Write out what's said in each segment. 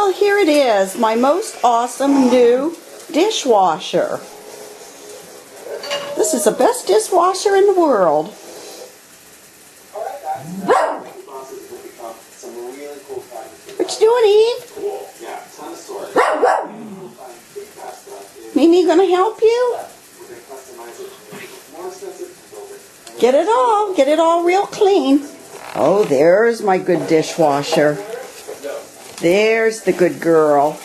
Well, here it is, my most awesome new dishwasher. This is the best dishwasher in the world. What you doing, Eve? Mimi gonna help you? Get it all real clean. Oh, there's my good dishwasher. There's the good girl.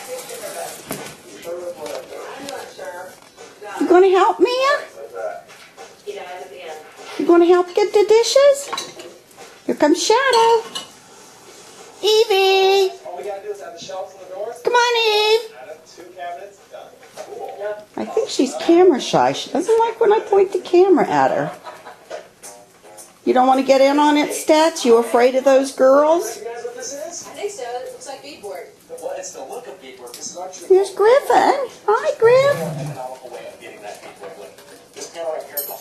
You gonna help me? You gonna help get the dishes? Here comes Shadow. Evie! Come on, Eve! I think she's camera shy. She doesn't like when I point the camera at her. You don't want to get in on it, Stats? You afraid of those girls? I think so. It looks like beadboard. Well, it's the look of beadboard. Here's Griffin. Hi, Griff.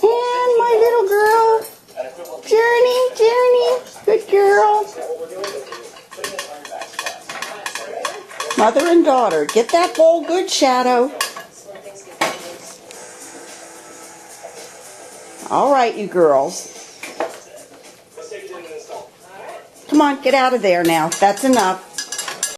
And my little girl, Journey. Good girl. Mother and daughter. Get that bowl good, Shadow. All right, you girls. Come on, get out of there now. That's enough.